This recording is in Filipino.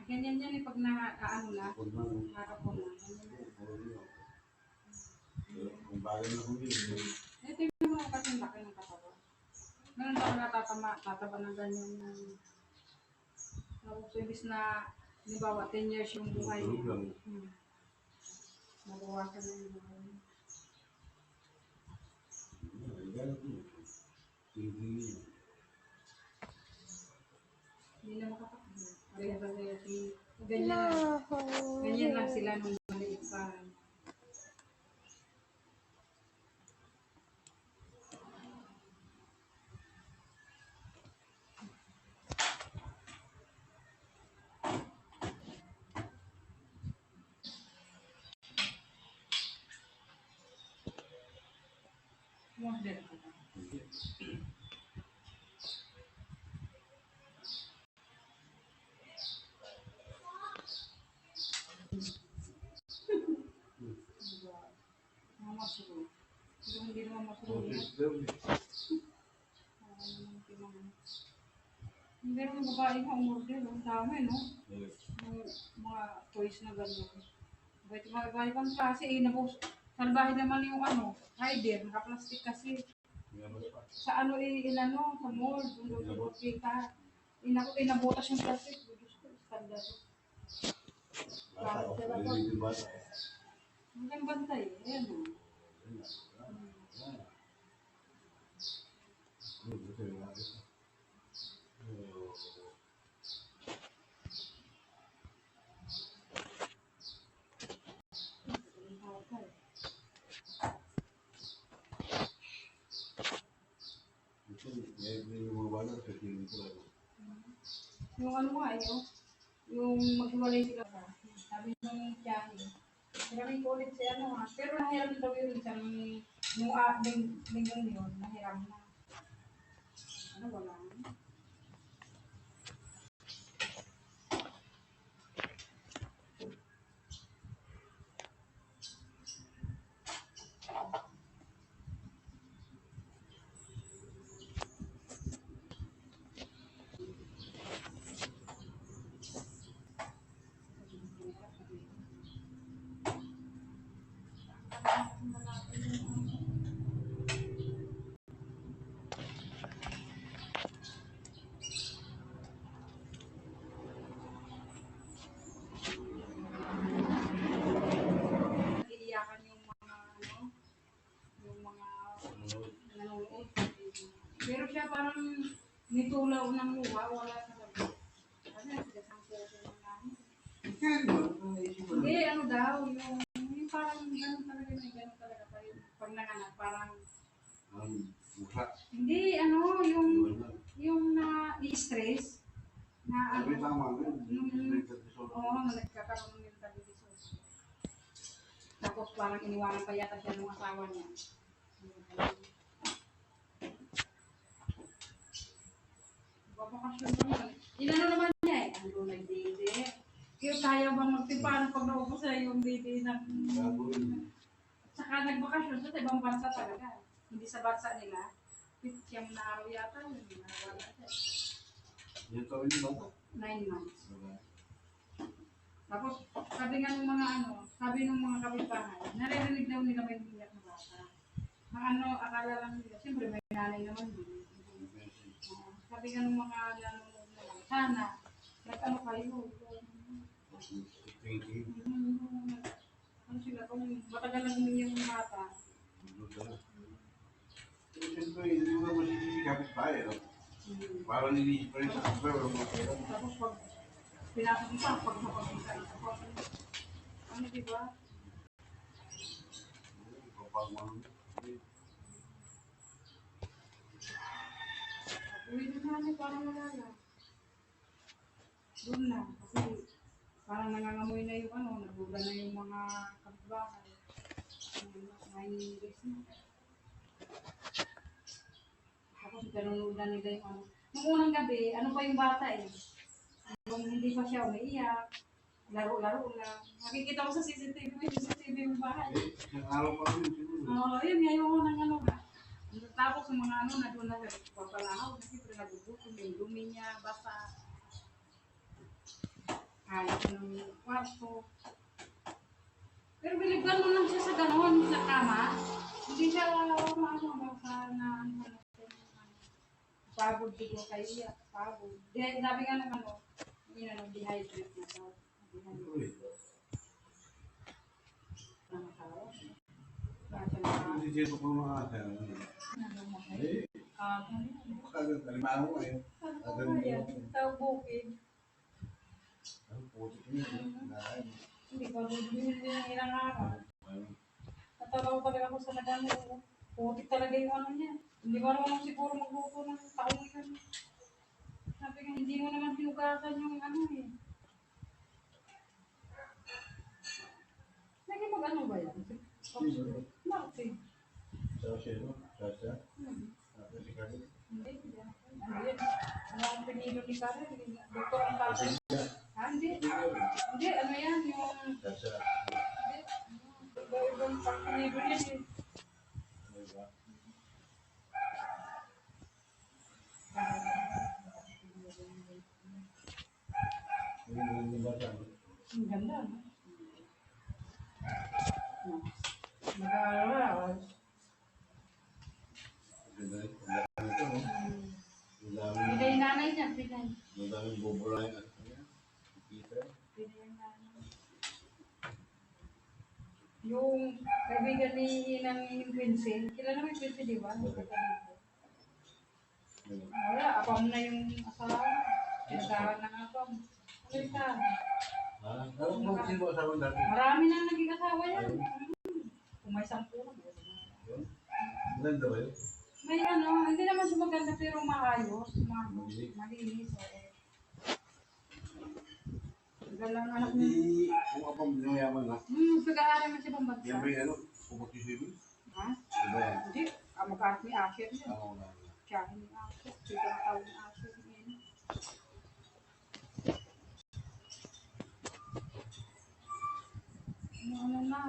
Ganyan yan eh, pag nakaano na, nakapon na. Ito yung mga kasing laki ng katawan. Meron daw natataba ng ganyan ng tapos ibig na, halimbawa, 10 years yung buhay niya. Mabawasan na yung buhay niya. Hindi na makakapag. Ganyan lang sila nung maliit pa. Model ko ba? Masuro. Hindi naman masuro. Hindi naman babae pa umorder. Ang dami, no? Mga toys na gano'n. Babae pang klase, eh, salbahe naman yung hider, naka-plastic kasi. Sa inano, sa mall, doon sa kita. Inabutas yung plastic. Diyos ko, standard. Hanggang bantay, ayan o. Yung nga yung maghiwalay sila ba? Sabi nung tiyahin, maraming kulit siya pero nahiram daw yun isang linggong yun, nahiram na. Wala. Iiyakan yung mga nanonood. Pero siya parang nitulaw ng luha, wala sa labi. Kasi nagsigasang siya ng namin. Hindi, daw, yung parang gano'n talaga, may gano'n talaga pa rin. Pag nanganak, parang hindi, yung na-i-stress, na nagkakaroon ng mental disorder. Tapos parang iniwanan pa yata siya ng asawa niya. Babakasyon naman. Inano naman niya eh. Ano nag-date? Kaya bang magtipahan pag naubos na yung date na... Saka nagbakasyon sa ibang bansa talaga. Hindi sa bansa nila. Siyang na araw yata. Wala siya. Yung tawin yung bata? 9 months. Tapos sabi nga ng mga sabi ng mga kapitbahay, naririnig daw nila may umiyak na bata. Ang akala lang nila, siyempre may nanay naman din. Sabi nga ng mga nanonood na lang, sana, kayo. Sila kung matagal lang umiyak ng bata. Siyempre, hindi mo naman sisikapit tayo. Parang nilisip pa rin sa kapwa. Tapos pag pinasok mo pa, pag napag-isa, diba? Uwi na namin, parang malala. Doon na, kasi parang nangangamoy na yung naguga na yung mga kapitbahay. Nangingiris na. Tapos nanonood na nila yung Nung unang gabi, pa yung bata eh. Nung hindi pa siya umiiyak, laro-laro lang. Nakikita ko sa CCTV yung bahay. Yung araw pa rin. Oo, yun nga yung unang Tapos yung mga ano na doon na papalahaw, na siyempre nagugutom, yung dumi niya, basa. Ayos ng kwarto. Pero biligan mo lang siya sa ganon, sa kama. Hindi siya basa na ano. Pagod siguro kayo, pagod. Sabi nga naman, hindi na dehydrate na daw. Hindi siya pa kumakain. Kagad kalimaan mo eh. Sa bukid. Ang putik niya. Hindi pa bumili ng ilang araw. Natatawa talaga ako sa nagano. Putik talaga yung ano niya. Hindi ba naman siguro magluto ng taong yun. Sabi nga, hindi mo naman hinugasan yung ano eh. Naging mag-ano ba yan? Bakit? Sasya, no? Sasya? Hmm. Si Carlos? Hindi. Ano yan? Ano ang pinilo ni Karen? Doktor ang tatay. Hindi. Hindi, ano yan? Yung... Sasya. Hindi. Ibang pinilo yan eh. Ang ganda, no? Mag-aaral. Pinay nanay niya, pinay. Ang daming bubulayan at Peter. Pinay yung nanay. Yung kaibigan ni Inang Quincy, kilala mo yung Quincy, di ba? Wala, apam na yung asawa. Pinagawan ng apam. Ano ka? Marami na naging asawa yan. Kung may 10 na. Maganda ba yun? May ano, hindi naman siya maganda pero maayos. Malinis. Galang anak niya. Hindi, kung apang binayaman na. Pag-aaral man siya pang bansa. Yan ba yung ano? Pupag si Swimming? Ha? Diba yan? Hindi. Mag-aaral ni Asher yun. Oo nga. Tiyahin ni Asher. Kita na tawag ni Asher. Ano na.